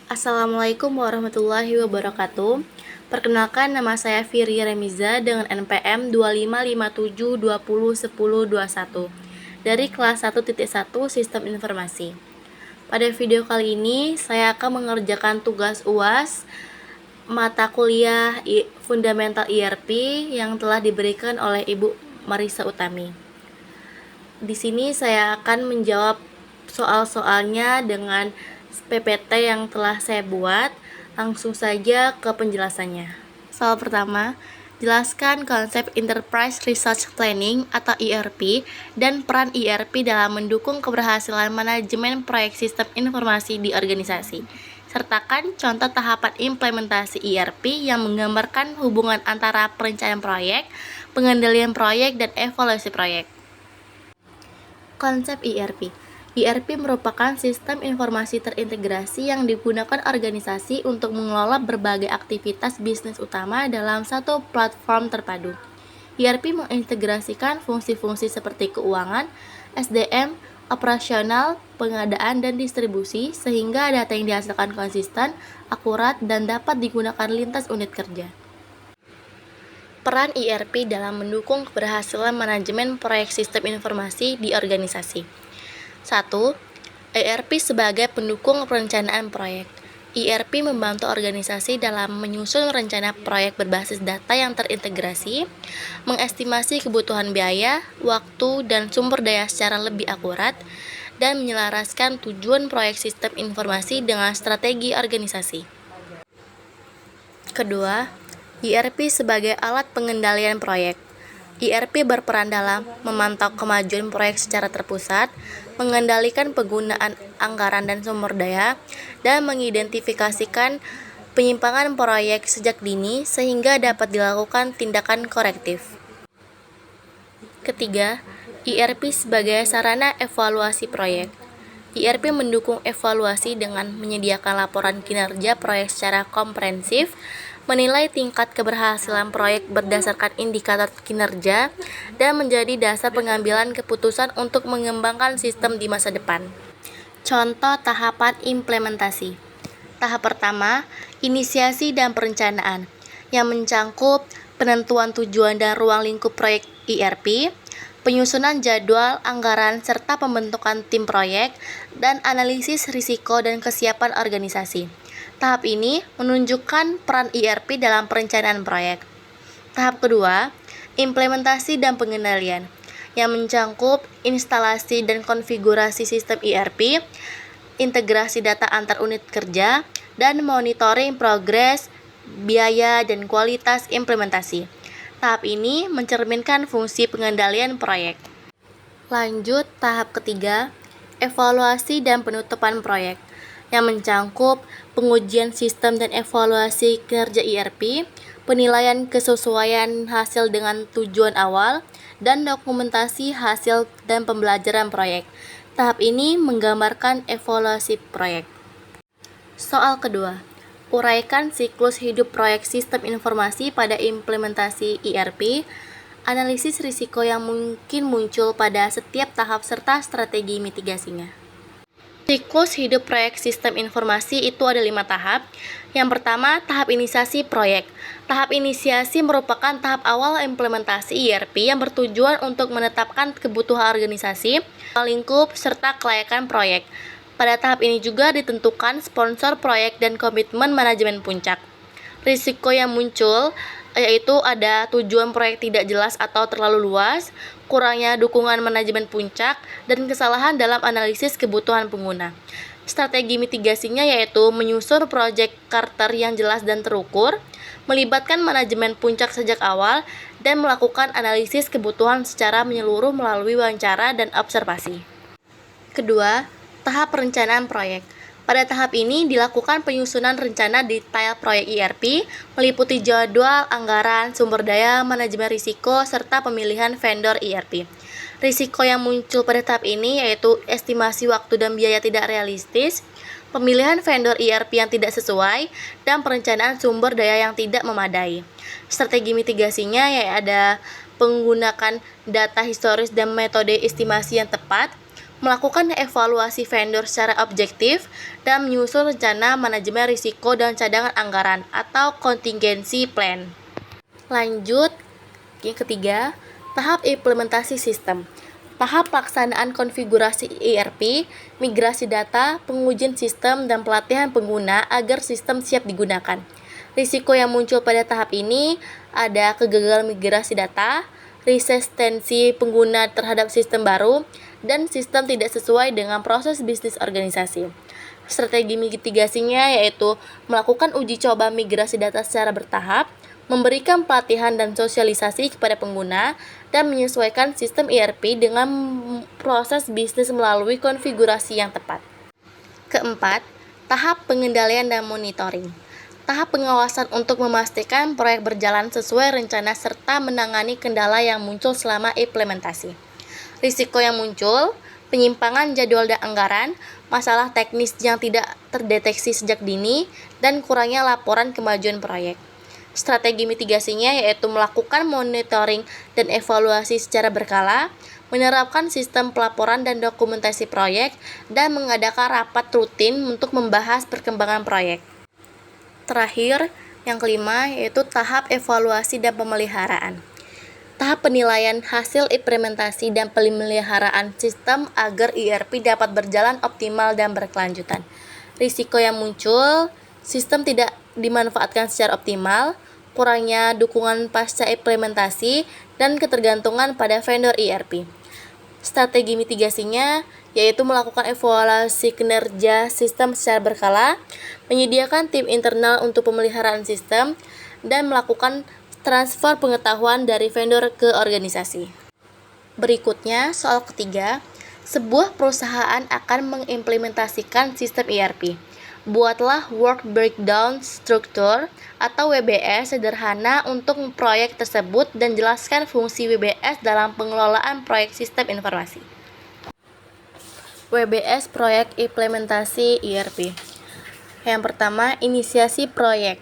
Assalamualaikum warahmatullahi wabarakatuh. Perkenalkan, nama saya Firi Remiza dengan NPM 2557201021 dari kelas 1.1 Sistem Informasi. Pada video kali ini, saya akan mengerjakan tugas UAS mata kuliah Fundamental ERP yang telah diberikan oleh Ibu Marisa Utami. Di sini saya akan menjawab soal-soalnya dengan PPT yang telah saya buat. Langsung saja ke penjelasannya. Soal pertama, jelaskan konsep Enterprise Resource Planning atau ERP dan peran ERP dalam mendukung keberhasilan manajemen proyek sistem informasi di organisasi. Sertakan contoh tahapan implementasi ERP yang menggambarkan hubungan antara perencanaan proyek, pengendalian proyek, dan evaluasi proyek. Konsep ERP. ERP merupakan sistem informasi terintegrasi yang digunakan organisasi untuk mengelola berbagai aktivitas bisnis utama dalam satu platform terpadu. ERP mengintegrasikan fungsi-fungsi seperti keuangan, SDM, operasional, pengadaan, dan distribusi sehingga data yang dihasilkan konsisten, akurat, dan dapat digunakan lintas unit kerja. Peran ERP dalam mendukung keberhasilan manajemen proyek sistem informasi di organisasi. 1. ERP sebagai pendukung perencanaan proyek. ERP membantu organisasi dalam menyusun rencana proyek berbasis data yang terintegrasi, mengestimasi kebutuhan biaya, waktu, dan sumber daya secara lebih akurat, dan menyelaraskan tujuan proyek sistem informasi dengan strategi organisasi. Kedua, ERP sebagai alat pengendalian proyek. ERP berperan dalam memantau kemajuan proyek secara terpusat, mengendalikan penggunaan anggaran dan sumber daya, dan mengidentifikasikan penyimpangan proyek sejak dini sehingga dapat dilakukan tindakan korektif. Ketiga, ERP sebagai sarana evaluasi proyek. ERP mendukung evaluasi dengan menyediakan laporan kinerja proyek secara komprehensif, menilai tingkat keberhasilan proyek berdasarkan indikator kinerja, dan menjadi dasar pengambilan keputusan untuk mengembangkan sistem di masa depan. Contoh tahapan implementasi. Tahap pertama, inisiasi dan perencanaan, yang mencangkup penentuan tujuan dan ruang lingkup proyek ERP, penyusunan jadwal, anggaran, serta pembentukan tim proyek, dan analisis risiko dan kesiapan organisasi. Tahap ini menunjukkan peran ERP dalam perencanaan proyek. Tahap kedua, implementasi dan pengendalian, yang mencangkup instalasi dan konfigurasi sistem ERP, integrasi data antar unit kerja, dan monitoring progres, biaya, dan kualitas implementasi. Tahap ini mencerminkan fungsi pengendalian proyek. Lanjut tahap ketiga, evaluasi dan penutupan proyek, yang mencangkup pengujian sistem dan evaluasi kinerja ERP, penilaian kesesuaian hasil dengan tujuan awal, dan dokumentasi hasil dan pembelajaran proyek. Tahap ini menggambarkan evaluasi proyek. Soal kedua, uraikan siklus hidup proyek sistem informasi pada implementasi ERP, analisis risiko yang mungkin muncul pada setiap tahap serta strategi mitigasinya. Siklus hidup proyek sistem informasi itu ada 5 tahap. Yang pertama, tahap inisiasi proyek. Tahap inisiasi merupakan tahap awal implementasi ERP yang bertujuan untuk menetapkan kebutuhan organisasi, lingkup, serta kelayakan proyek. Pada tahap ini juga ditentukan sponsor proyek dan komitmen manajemen puncak. Risiko yang muncul yaitu ada tujuan proyek tidak jelas atau terlalu luas, kurangnya dukungan manajemen puncak, dan kesalahan dalam analisis kebutuhan pengguna. Strategi mitigasinya yaitu menyusun proyek charter yang jelas dan terukur, melibatkan manajemen puncak sejak awal, dan melakukan analisis kebutuhan secara menyeluruh melalui wawancara dan observasi. Kedua, tahap perencanaan proyek. Pada tahap ini dilakukan penyusunan rencana detail proyek ERP, meliputi jadwal, anggaran, sumber daya, manajemen risiko, serta pemilihan vendor ERP. Risiko yang muncul pada tahap ini yaitu estimasi waktu dan biaya tidak realistis, pemilihan vendor ERP yang tidak sesuai, dan perencanaan sumber daya yang tidak memadai. Strategi mitigasinya yaitu ada menggunakan data historis dan metode estimasi yang tepat, melakukan evaluasi vendor secara objektif, dan menyusun rencana manajemen risiko dan cadangan anggaran atau contingency plan. Lanjut, yang ketiga, tahap implementasi sistem. Tahap pelaksanaan konfigurasi ERP, migrasi data, pengujian sistem, dan pelatihan pengguna agar sistem siap digunakan. Risiko yang muncul pada tahap ini ada kegagalan migrasi data, resistensi pengguna terhadap sistem baru, dan sistem tidak sesuai dengan proses bisnis organisasi. Strategi mitigasinya yaitu melakukan uji coba migrasi data secara bertahap, memberikan pelatihan dan sosialisasi kepada pengguna, dan menyesuaikan sistem ERP dengan proses bisnis melalui konfigurasi yang tepat. Keempat, tahap pengendalian dan monitoring. Tahap pengawasan untuk memastikan proyek berjalan sesuai rencana serta menangani kendala yang muncul selama implementasi. Risiko yang muncul, penyimpangan jadwal dan anggaran, masalah teknis yang tidak terdeteksi sejak dini, dan kurangnya laporan kemajuan proyek. Strategi mitigasinya yaitu melakukan monitoring dan evaluasi secara berkala, menerapkan sistem pelaporan dan dokumentasi proyek, dan mengadakan rapat rutin untuk membahas perkembangan proyek. Terakhir, yang kelima yaitu tahap evaluasi dan pemeliharaan. Tahap penilaian hasil implementasi dan pemeliharaan sistem agar ERP dapat berjalan optimal dan berkelanjutan. Risiko yang muncul, sistem tidak dimanfaatkan secara optimal, kurangnya dukungan pasca implementasi, dan ketergantungan pada vendor ERP. Strategi mitigasinya yaitu melakukan evaluasi kinerja sistem secara berkala, menyediakan tim internal untuk pemeliharaan sistem, dan melakukan transfer pengetahuan dari vendor ke organisasi. Berikutnya, soal ketiga, sebuah perusahaan akan mengimplementasikan sistem ERP. Buatlah work breakdown struktur atau WBS sederhana untuk proyek tersebut dan jelaskan fungsi WBS dalam pengelolaan proyek sistem informasi. WBS proyek implementasi ERP. Yang pertama, inisiasi proyek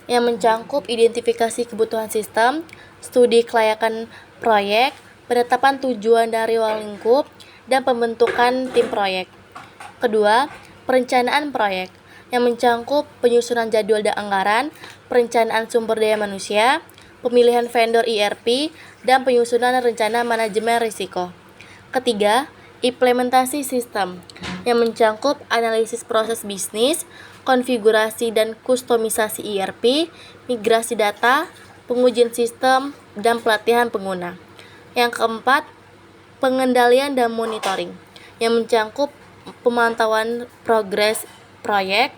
yang mencangkup identifikasi kebutuhan sistem, studi kelayakan proyek, penetapan tujuan dari ruang lingkup, dan pembentukan tim proyek. Kedua, perencanaan proyek yang mencangkup penyusunan jadwal dan anggaran, perencanaan sumber daya manusia, pemilihan vendor ERP, dan penyusunan rencana manajemen risiko. Ketiga, implementasi sistem yang mencangkup analisis proses bisnis, konfigurasi dan kustomisasi ERP, migrasi data, pengujian sistem, dan pelatihan pengguna. Yang keempat, pengendalian dan monitoring yang mencangkup pemantauan progres proyek,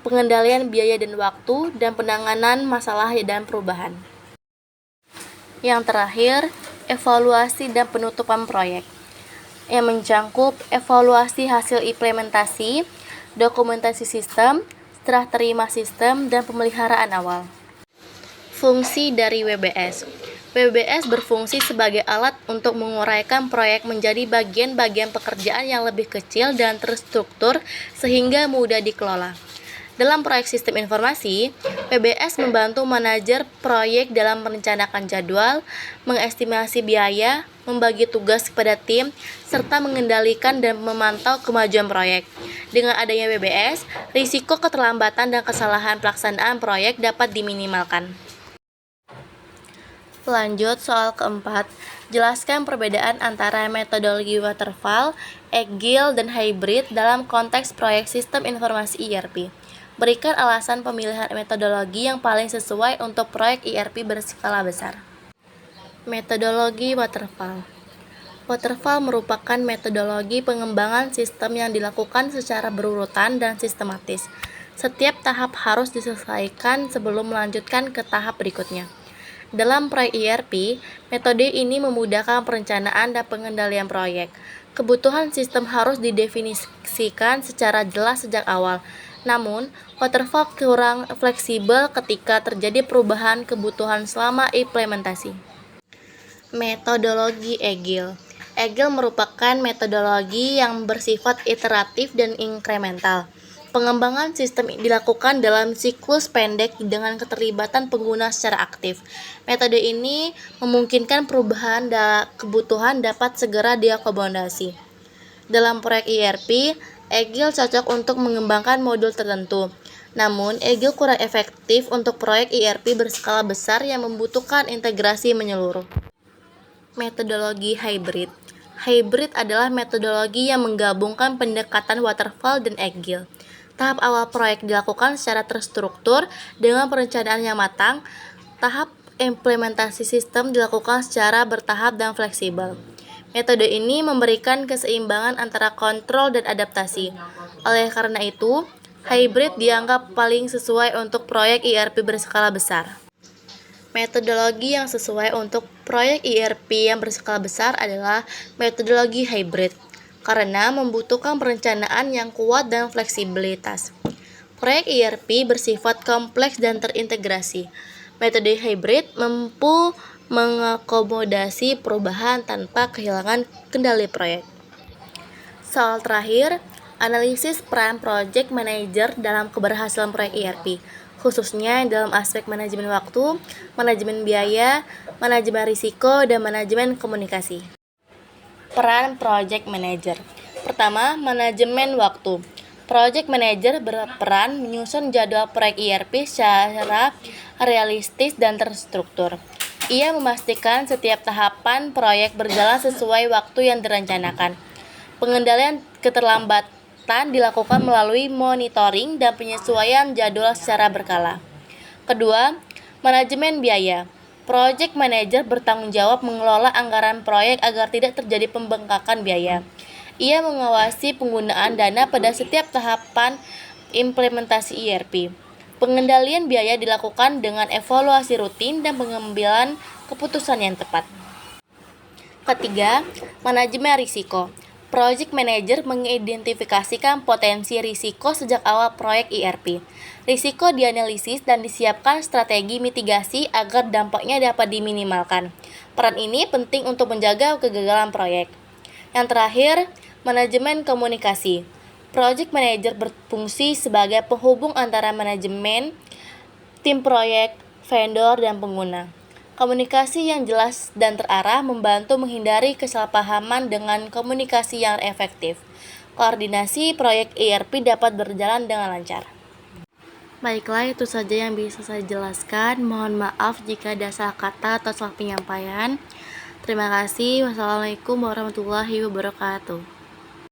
pengendalian biaya dan waktu, dan penanganan masalah dan perubahan. Yang terakhir, evaluasi dan penutupan proyek yang mencangkup evaluasi hasil implementasi, dokumentasi sistem, serah terima sistem, dan pemeliharaan awal. Fungsi dari WBS. WBS berfungsi sebagai alat untuk menguraikan proyek menjadi bagian-bagian pekerjaan yang lebih kecil dan terstruktur sehingga mudah dikelola. Dalam proyek sistem informasi, WBS membantu manajer proyek dalam merencanakan jadwal, mengestimasi biaya, membagi tugas kepada tim, serta mengendalikan dan memantau kemajuan proyek. Dengan adanya WBS, risiko keterlambatan dan kesalahan pelaksanaan proyek dapat diminimalkan. Lanjut soal keempat, jelaskan perbedaan antara metodologi waterfall, agile, dan hybrid dalam konteks proyek sistem informasi ERP. Berikan alasan pemilihan metodologi yang paling sesuai untuk proyek ERP berskala besar. Metodologi waterfall. Waterfall merupakan metodologi pengembangan sistem yang dilakukan secara berurutan dan sistematis. Setiap tahap harus diselesaikan sebelum melanjutkan ke tahap berikutnya. Dalam proyek ERP, metode ini memudahkan perencanaan dan pengendalian proyek. Kebutuhan sistem harus didefinisikan secara jelas sejak awal. Namun, waterfall kurang fleksibel ketika terjadi perubahan kebutuhan selama implementasi. Metodologi Agile. Agile merupakan metodologi yang bersifat iteratif dan inkremental. Pengembangan sistem dilakukan dalam siklus pendek dengan keterlibatan pengguna secara aktif. Metode ini memungkinkan perubahan kebutuhan dapat segera diakomodasi. Dalam proyek ERP, Agile cocok untuk mengembangkan modul tertentu. Namun, Agile kurang efektif untuk proyek ERP berskala besar yang membutuhkan integrasi menyeluruh. Metodologi hybrid. Hybrid adalah metodologi yang menggabungkan pendekatan waterfall dan Agile. Tahap awal proyek dilakukan secara terstruktur dengan perencanaan yang matang. Tahap implementasi sistem dilakukan secara bertahap dan fleksibel. Metode ini memberikan keseimbangan antara kontrol dan adaptasi. Oleh karena itu, hybrid dianggap paling sesuai untuk proyek ERP berskala besar. Metodologi yang sesuai untuk proyek ERP yang berskala besar adalah metodologi hybrid, karena membutuhkan perencanaan yang kuat dan fleksibilitas. Proyek ERP bersifat kompleks dan terintegrasi. Metode hybrid mampu mengakomodasi perubahan tanpa kehilangan kendali proyek. Soal terakhir, analisis peran project manager dalam keberhasilan proyek ERP, khususnya dalam aspek manajemen waktu, manajemen biaya, manajemen risiko, dan manajemen komunikasi. Peran project manager. Pertama, manajemen waktu. Project manager berperan menyusun jadwal proyek ERP secara realistis dan terstruktur. Ia memastikan setiap tahapan proyek berjalan sesuai waktu yang direncanakan. Pengendalian keterlambatan dilakukan melalui monitoring dan penyesuaian jadwal secara berkala. Kedua, manajemen biaya. Project manager bertanggung jawab mengelola anggaran proyek agar tidak terjadi pembengkakan biaya. Ia mengawasi penggunaan dana pada setiap tahapan implementasi ERP. Pengendalian biaya dilakukan dengan evaluasi rutin dan pengambilan keputusan yang tepat. Ketiga, manajemen risiko. Project manager mengidentifikasikan potensi risiko sejak awal proyek ERP. Risiko dianalisis dan disiapkan strategi mitigasi agar dampaknya dapat diminimalkan. Peran ini penting untuk menjaga kegagalan proyek. Yang terakhir, manajemen komunikasi. Project manager berfungsi sebagai penghubung antara manajemen, tim proyek, vendor, dan pengguna. Komunikasi yang jelas dan terarah membantu menghindari kesalahpahaman dengan komunikasi yang efektif. Koordinasi proyek ERP dapat berjalan dengan lancar. Baiklah, itu saja yang bisa saya jelaskan. Mohon maaf jika ada salah kata atau salah penyampaian. Terima kasih. Wassalamualaikum warahmatullahi wabarakatuh.